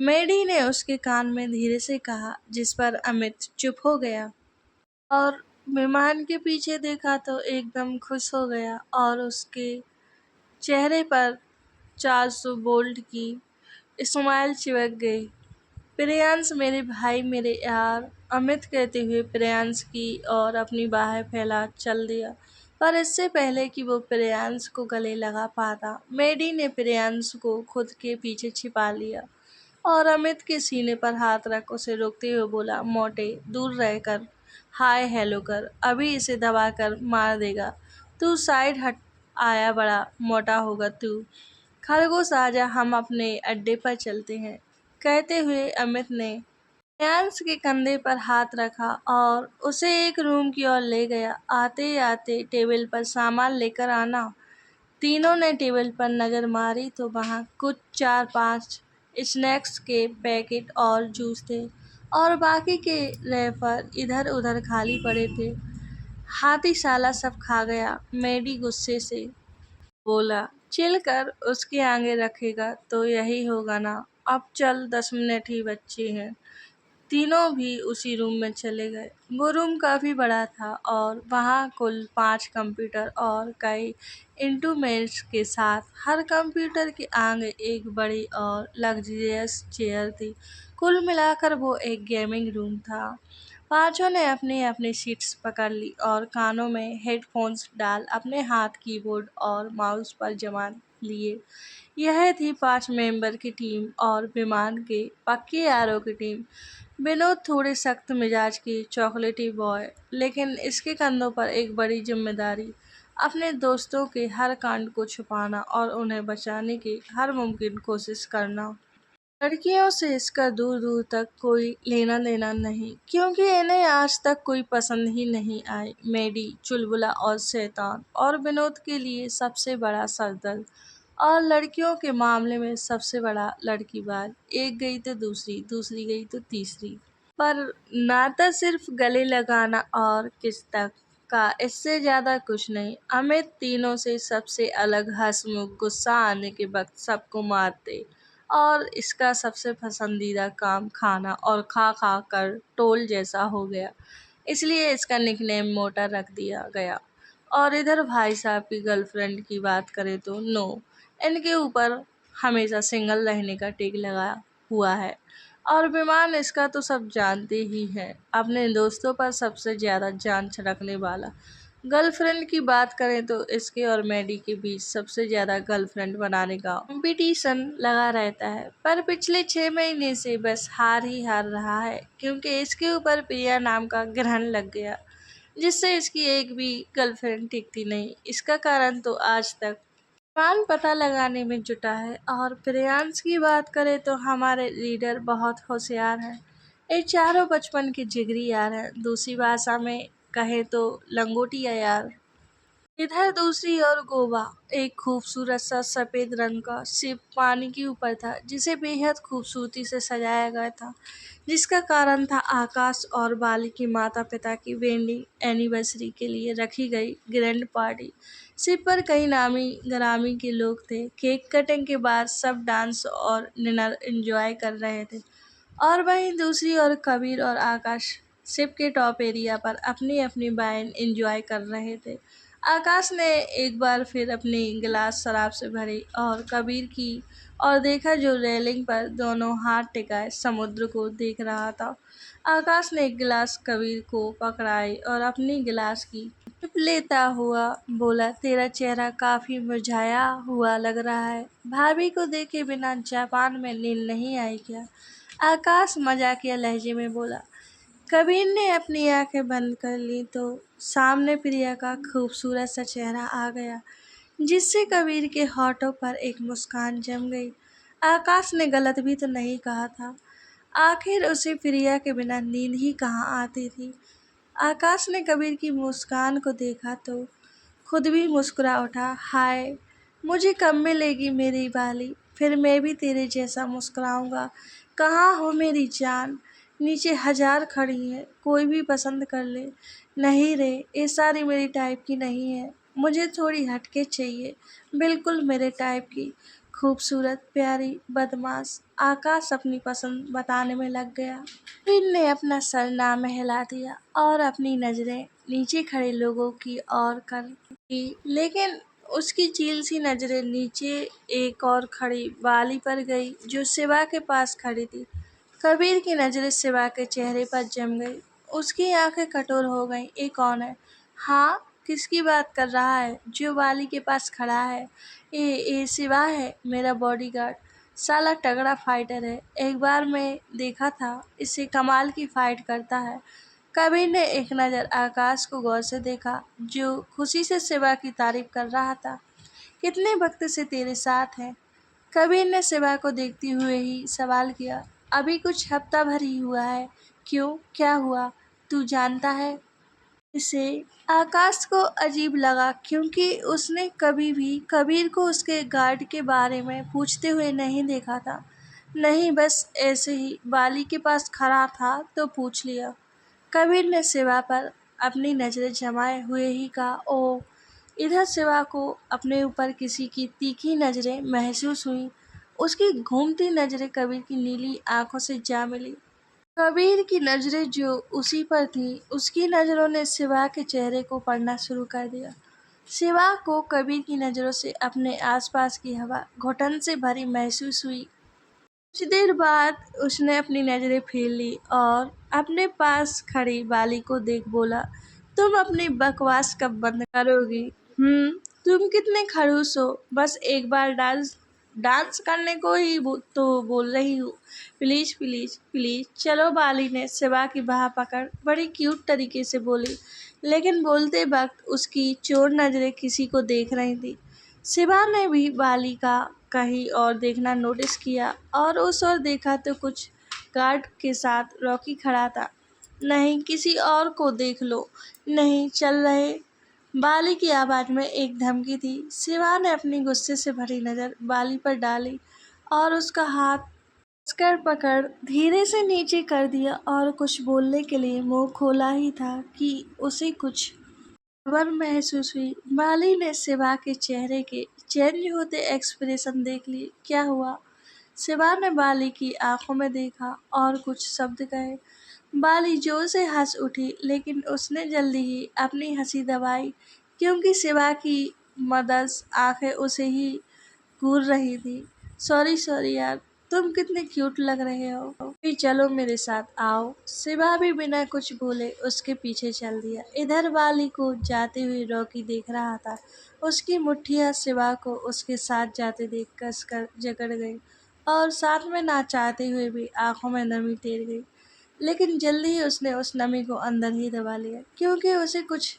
मैडी ने उसके कान में धीरे से कहा, जिस पर अमित चुप हो गया और विमान के पीछे देखा तो एकदम खुश हो गया और उसके चेहरे पर 400 वोल्ट की स्माइल चिपक गई। प्रियांश मेरे भाई मेरे यार, अमित कहते हुए प्रियांश की और अपनी बाहें फैला चल दिया। पर इससे पहले कि वो प्रियांश को गले लगा पाता, मेडी ने प्रियांश को खुद के पीछे छिपा लिया और अमित के सीने पर हाथ रख उसे रोकते हुए बोला, मोटे दूर रहकर हाय हेलो कर, अभी इसे दबा कर मार देगा। तू साइड हट, आया बड़ा मोटा होगा तू। खरगोश आजा, हम अपने अड्डे पर चलते हैं, कहते हुए अमित ने प्रियांश के कंधे पर हाथ रखा और उसे एक रूम की ओर ले गया। आते आते टेबल पर सामान लेकर आना। तीनों ने टेबल पर नजर मारी तो वहां कुछ 4-5 स्नैक्स के पैकेट और जूस थे और बाकी के रैपर इधर उधर खाली पड़े थे। हाथी साला सब खा गया, मैडी गुस्से से बोला। चिल कर, उसके आगे रखेगा तो यही होगा ना। अब चल, 10 मिनट ही बच्चे हैं। तीनों भी उसी रूम में चले गए। वो रूम काफी बड़ा था और वहाँ कुल 5 कंप्यूटर और कई इंस्ट्रूमेंट्स के साथ हर कंप्यूटर के आगे एक बड़ी और लग्जरियस चेयर थी। कुल मिलाकर वो एक गेमिंग रूम था। पांचों ने अपनी अपनी सीट्स पकड़ ली और कानों में हेडफोन्स डाल अपने हाथ कीबोर्ड और माउस पर जमा लिए। यह थी 5 मेंबर की टीम और विमान के पक्के यारों की टीम। विनोद थोड़े सख्त मिजाज की चॉकलेटी बॉय, लेकिन इसके कंधों पर एक बड़ी जिम्मेदारी, अपने दोस्तों के हर कांड को छुपाना और उन्हें बचाने की हर मुमकिन कोशिश करना। लड़कियों से इसका दूर दूर तक कोई लेना देना नहीं, क्योंकि इन्हें आज तक कोई पसंद ही नहीं आई। मेडी, चुलबुला और शैतान और विनोद के लिए सबसे बड़ा सरदर्द और लड़कियों के मामले में सबसे बड़ा लड़कीबाज। एक गई तो दूसरी, दूसरी गई तो तीसरी। पर नाता सिर्फ गले लगाना और किस तक का, इससे ज्यादा कुछ नहीं। अमित तीनों से सबसे अलग, हंसमुख, गुस्सा आने के वक्त सबको मारते और इसका सबसे पसंदीदा काम खाना और खा खा कर टोल जैसा हो गया, इसलिए इसका निकनेम मोटा रख दिया गया। और इधर भाई साहब की गर्लफ्रेंड की बात करें तो नो, इनके ऊपर हमेशा सिंगल रहने का टिक लगा हुआ है। और विमान इसका तो सब जानते ही हैं, अपने दोस्तों पर सबसे ज्यादा जान छिड़कने वाला। गर्लफ्रेंड की बात करें तो इसके और मैडी के बीच सबसे ज्यादा गर्लफ्रेंड बनाने का कंपटीशन लगा रहता है, पर पिछले 6 महीने से बस हार ही हार रहा है, क्योंकि इसके ऊपर प्रिया नाम का ग्रहण लग गया, जिससे इसकी एक भी गर्लफ्रेंड टिकती नहीं। इसका कारण तो आज तक विमान पता लगाने में जुटा है। और प्रियांश की बात करें तो हमारे लीडर बहुत होशियार हैं। ये चारों बचपन के जिगरी यार हैं, दूसरी भाषा में कहे तो लंगोटिया यार। इधर दूसरी ओर गोवा, एक खूबसूरत सा सफेद रंग का शिप पानी के ऊपर था, जिसे बेहद खूबसूरती से सजाया गया था, जिसका कारण था आकाश और बाली के माता पिता की वेडिंग एनिवर्सरी के लिए रखी गई ग्रैंड पार्टी। शिप पर कई नामी ग्रामी के लोग थे। केक कटिंग के बाद सब डांस और डिनर एंजॉय कर रहे थे और वहीं दूसरी ओर कबीर और आकाश शिप के टॉप एरिया पर अपनी अपनी वाइन एंजॉय कर रहे थे। आकाश ने एक बार फिर अपनी गिलास शराब से भरी और कबीर की और देखा जो रेलिंग पर दोनों हाथ टिकाए समुद्र को देख रहा था। आकाश ने एक गिलास कबीर को पकड़ाई और अपनी गिलास की सिप लेता हुआ बोला, तेरा चेहरा काफी मुरझाया हुआ लग रहा है। भाभी को देखे बिना जापान में नींद नहीं आई क्या? आकाश मजाकिया लहजे में बोला। कबीर ने अपनी आंखें बंद कर ली तो सामने प्रिया का खूबसूरत सा चेहरा आ गया, जिससे कबीर के होठों पर एक मुस्कान जम गई। आकाश ने गलत भी तो नहीं कहा था। आखिर उसे प्रिया के बिना नींद ही कहाँ आती थी। आकाश ने कबीर की मुस्कान को देखा तो खुद भी मुस्कुरा उठा। हाय, मुझे कब मिलेगी मेरी बाली, फिर मैं भी तेरे जैसा मुस्कुराऊंगा। कहाँ हो मेरी जान? नीचे हजार खड़ी हैं, कोई भी पसंद कर ले। नहीं रे, ये सारी मेरी टाइप की नहीं है, मुझे थोड़ी हटके चाहिए, बिल्कुल मेरे टाइप की। खूबसूरत, प्यारी, बदमाश। आकाश अपनी पसंद बताने में लग गया। फिर ने अपना सर ना में हिला दिया और अपनी नजरें नीचे खड़े लोगों की ओर कर की, लेकिन उसकी चील सी नजरें नीचे एक और खड़ी बाली पर गई जो शिवा के पास खड़ी थी। कबीर की नजरें शिवा के चेहरे पर जम गई। उसकी आंखें कठोर हो गईं। ये कौन है? हाँ, किसकी बात कर रहा है जो बाली के पास खड़ा है? ये शिवा है, मेरा बॉडीगार्ड। साला तगड़ा फाइटर है, एक बार मैं देखा था, इसे कमाल की फाइट करता है। कबीर ने एक नज़र आकाश को गौर से देखा, जो खुशी से शिवा की तारीफ कर रहा था। कितने वक्त से तेरे साथ है? कबीर ने शिवा को देखते हुए ही सवाल किया। अभी कुछ हफ्ता भर ही हुआ है। क्यों, क्या हुआ? तू जानता है इसे? आकाश को अजीब लगा क्योंकि उसने कभी भी कबीर को उसके गार्ड के बारे में पूछते हुए नहीं देखा था। नहीं, बस ऐसे ही बाली के पास खड़ा था तो पूछ लिया। कबीर ने शिवा पर अपनी नजरें जमाए हुए ही कहा, ओ। इधर शिवा को अपने ऊपर किसी की तीखी नजरें महसूस हुई। उसकी घूमती नजरें कबीर की नीली आंखों से जा मिली। कबीर की नजरें जो उसी पर थीं, उसकी नजरों ने शिवा के चेहरे को पढ़ना शुरू कर दिया। शिवा को कबीर की नजरों से अपने आसपास की हवा घुटन से भरी महसूस हुई। कुछ देर बाद उसने अपनी नजरें फेर ली और अपने पास खड़ी बाली को देख बोला, तुम अपनी बकवास कब बंद करोगी? तुम कितने खड़ूस हो, बस एक बार डांस डांस करने को ही तो बोल रही हूँ। प्लीज प्लीज प्लीज चलो। बाली ने शिवा की बाह पकड़ बड़ी क्यूट तरीके से बोली, लेकिन बोलते वक्त उसकी चोर नजरें किसी को देख रही थी। शिवा ने भी बाली का कहीं और देखना नोटिस किया और उस ओर देखा तो कुछ गार्ड के साथ रॉकी खड़ा था। नहीं, किसी और को देख लो। नहीं चल रहे। बाली की आवाज में एक धमकी थी। शिवा ने अपनी गुस्से से भरी नजर बाली पर डाली और उसका हाथ कसकर पकड़ धीरे से नीचे कर दिया और कुछ बोलने के लिए मुंह खोला ही था कि उसे कुछ खबर महसूस हुई। बाली ने शिवा के चेहरे के चेंज होते एक्सप्रेशन देख लिए। क्या हुआ? शिवा ने बाली की आंखों में देखा और कुछ शब्द कहे। बाली जोर से हंस उठी, लेकिन उसने जल्दी ही अपनी हंसी दबाई क्योंकि शिवा की मदस आंखें उसे ही घूर रही थी। सॉरी सॉरी यार, तुम कितने क्यूट लग रहे हो। फिर चलो मेरे साथ आओ। शिवा भी बिना कुछ बोले उसके पीछे चल दिया। इधर वाली को जाते हुए रॉकी देख रहा था। उसकी मुट्ठियां शिवा को उसके साथ जाते देख कसकर जकड़ गई और साथ में ना चाहते हुए भी आंखों में नमी तैर गई। लेकिन जल्दी ही उसने उस नमी को अंदर ही दबा लिया क्योंकि उसे कुछ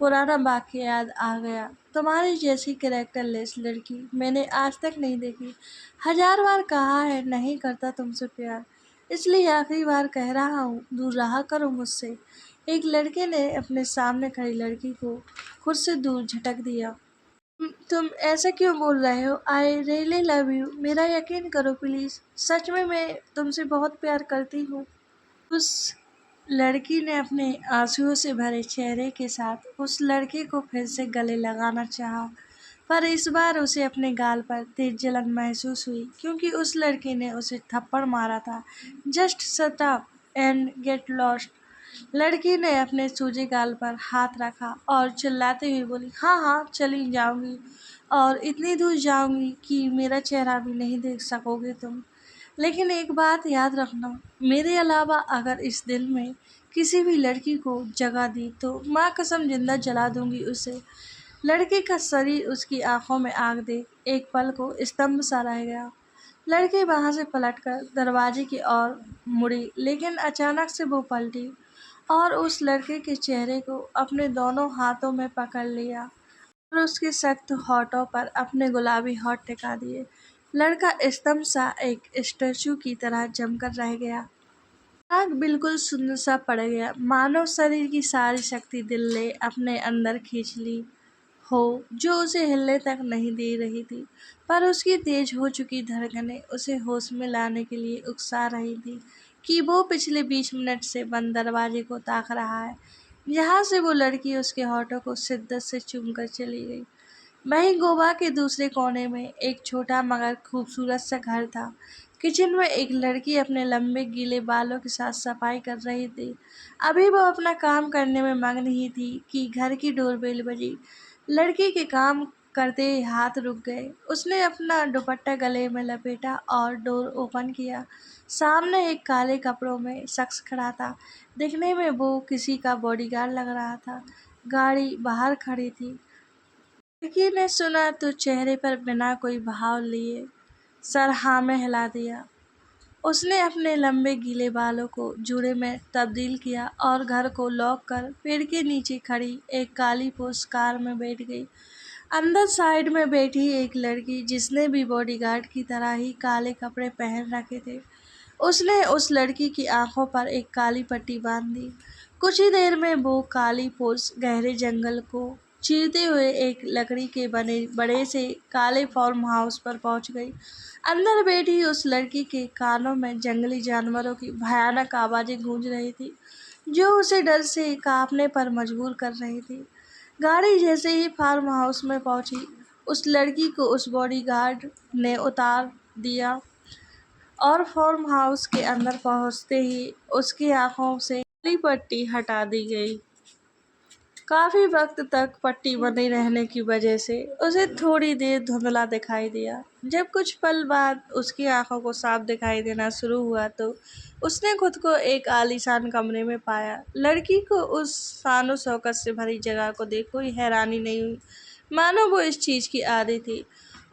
पुराना वाक्य याद आ गया। तुम्हारी जैसी कैरेक्टरलेस लड़की मैंने आज तक नहीं देखी। हजार बार कहा है नहीं करता तुमसे प्यार, इसलिए आखिरी बार कह रहा हूँ, दूर रहा करो मुझसे। एक लड़के ने अपने सामने खड़ी लड़की को खुद से दूर झटक दिया। तुम ऐसा क्यों बोल रहे हो? I really love you. मेरा यकीन करो प्लीज, सच में मैं तुमसे बहुत प्यार करती हूँ। उस लड़की ने अपने आंसुओं से भरे चेहरे के साथ उस लड़के को फिर से गले लगाना चाहा, पर इस बार उसे अपने गाल पर तेज जलन महसूस हुई क्योंकि उस लड़के ने उसे थप्पड़ मारा था। Just shut up and get lost. लड़की ने अपने सूजे गाल पर हाथ रखा और चिल्लाते हुए बोली, हाँ हाँ चली जाऊंगी, और इतनी दूर जाऊंगी कि मेरा चेहरा भी नहीं देख सकोगे तुम। लेकिन एक बात याद रखना, मेरे अलावा अगर इस दिल में किसी भी लड़की को जगह दी तो माँ कसम जिंदा जला दूंगी उसे। लड़के का शरीर उसकी आंखों में आग देख एक पल को स्तंभ सा रह गया। लड़की वहां से पलटकर दरवाजे की ओर मुड़ी, लेकिन अचानक से वो पलटी और उस लड़के के चेहरे को अपने दोनों हाथों में पकड़ लिया और उसके सख्त होठों पर अपने गुलाबी होठ टिका दिए। लड़का स्तंभ सा एक स्टैचू की तरह जमकर रह गया। आग बिल्कुल सुन्न सा पड़ गया, मानो शरीर की सारी शक्ति दिल ने अपने अंदर खींच ली हो, जो उसे हिलने तक नहीं दे रही थी। पर उसकी तेज हो चुकी धड़कनें उसे होश में लाने के लिए उकसा रही थी कि वो पिछले 20 मिनट से बंद दरवाजे को ताक रहा है, जहाँ से वो लड़की उसके होठों को शिद्दत से चूम कर चली गई। वहीं गोवा के दूसरे कोने में एक छोटा मगर खूबसूरत सा घर था। किचन में एक लड़की अपने लंबे गीले बालों के साथ सफाई कर रही थी। अभी वो अपना काम करने में मग्न ही थी कि घर की डोरबेल बजी। लड़की के काम करते ही हाथ रुक गए। उसने अपना दुपट्टा गले में लपेटा और डोर ओपन किया। सामने एक काले कपड़ों में शख्स खड़ा था। दिखने में वो किसी का बॉडीगार्ड लग रहा था। गाड़ी बाहर खड़ी थी। लड़की ने सुना तो चेहरे पर बिना कोई भाव लिए सर हाँ में हिला दिया। उसने अपने लंबे गीले बालों को जूड़े में तब्दील किया और घर को लॉक कर पेड़ के नीचे खड़ी एक काली पोस्ट कार में बैठ गई। अंदर साइड में बैठी एक लड़की, जिसने भी बॉडीगार्ड की तरह ही काले कपड़े पहन रखे थे, उसने उस लड़की की आंखों पर एक काली पट्टी बांध दी। कुछ ही देर में वो काली पोस्ट गहरे जंगल को चीरते हुए एक लकड़ी के बने बड़े से काले फार्म हाउस पर पहुंच गई। अंदर बैठी उस लड़की के कानों में जंगली जानवरों की भयानक आवाजें गूंज रही थी, जो उसे डर से कांपने पर मजबूर कर रही थी। गाड़ी जैसे ही फार्म हाउस में पहुंची, उस लड़की को उस बॉडीगार्ड ने उतार दिया और फार्म हाउस के अंदर पहुंचते ही उसकी आंखों से काली पट्टी हटा दी गई। काफी वक्त तक पट्टी बंधी रहने की वजह से उसे थोड़ी देर धुंधला दिखाई दिया। जब कुछ पल बाद उसकी आंखों को साफ दिखाई देना शुरू हुआ तो उसने खुद को एक आलीशान कमरे में पाया। लड़की को उस शानो शौकत से भरी जगह को देख कोई हैरानी नहीं हुई, मानो वो इस चीज की आदी थी।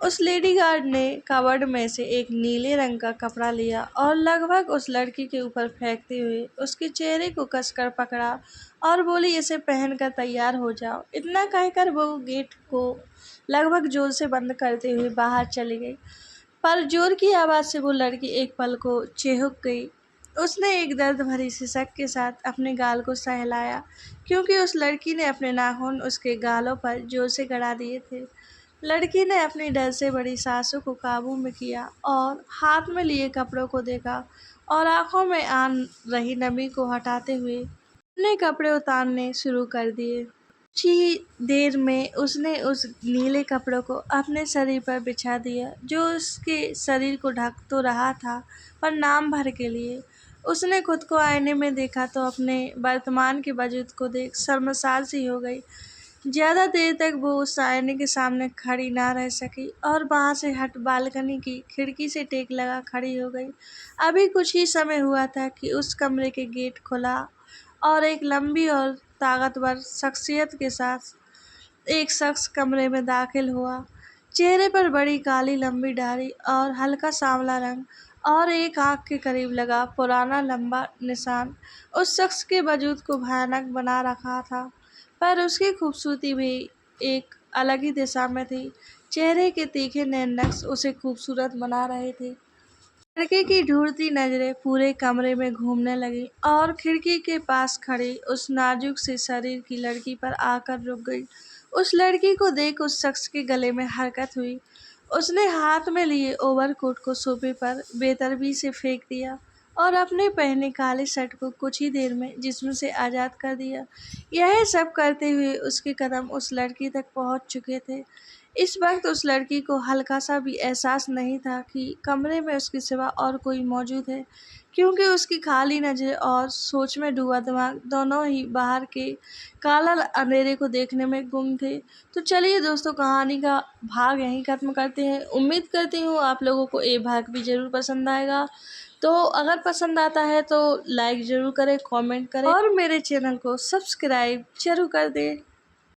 उस लेडी गार्ड ने कबर्ड में से एक नीले रंग का कपड़ा लिया और लगभग उस लड़की के ऊपर फेंकते हुए उसके चेहरे को कसकर पकड़ा और बोली, इसे पहनकर तैयार हो जाओ। इतना कहकर वो गेट को लगभग जोर से बंद करते हुए बाहर चली गई। पर जोर की आवाज़ से वो लड़की एक पल को चेहुक गई। उसने एक दर्द भरी सिसक के साथ अपने गाल को सहलाया, क्योंकि उस लड़की ने अपने नाखून उसके गालों पर जोर से गड़ा दिए थे। लड़की ने अपनी डर से बड़ी सांसों को काबू में किया और हाथ में लिए कपड़ों को देखा और आंखों में आ रही नमी को हटाते हुए अपने कपड़े उतारने शुरू कर दिए। कुछ ही देर में उसने उस नीले कपड़ों को अपने शरीर पर बिछा दिया, जो उसके शरीर को ढक तो रहा था, पर नाम भर के लिए। उसने खुद को आईने में देखा तो अपने वर्तमान के वजूद को देख शर्मसार सी हो गई। ज़्यादा देर तक वो उस आईने के सामने खड़ी ना रह सकी और वहाँ से हट बालकनी की खिड़की से टेक लगा खड़ी हो गई। अभी कुछ ही समय हुआ था कि उस कमरे के गेट खुला और एक लंबी और ताकतवर शख्सियत के साथ एक शख्स कमरे में दाखिल हुआ। चेहरे पर बड़ी काली लंबी दाढ़ी और हल्का सांवला रंग और एक आंख के करीब लगा पुराना लंबा निशान उस शख्स के वजूद को भयानक बना रखा था। पर उसकी खूबसूरती भी एक अलग ही दिशा में थी। चेहरे के तीखे नैन नक्श उसे खूबसूरत बना रहे थे। लड़के की ढूंढती नजरें पूरे कमरे में घूमने लगी और खिड़की के पास खड़ी उस नाजुक से शरीर की लड़की पर आकर रुक गई। उस लड़की को देख उस शख्स के गले में हरकत हुई। उसने हाथ में लिए ओवरकोट को सोफे पर बेतरतीबी से फेंक दिया और अपने पहने काले शर्ट को कुछ ही देर में जिस्म से आज़ाद कर दिया। यह सब करते हुए उसके कदम उस लड़की तक पहुंच चुके थे। इस वक्त उस लड़की को हल्का सा भी एहसास नहीं था कि कमरे में उसके सिवा और कोई मौजूद है, क्योंकि उसकी खाली नज़र और सोच में डूबा दिमाग दोनों ही बाहर के काला अंधेरे को देखने में गुम थे। तो चलिए दोस्तों, कहानी का भाग यहीं ख़त्म करते हैं। उम्मीद करती हूँ आप लोगों को ये भाग भी ज़रूर पसंद आएगा। तो अगर पसंद आता है तो लाइक ज़रूर करें, कमेंट करें और मेरे चैनल को सब्सक्राइब ज़रूर कर दें।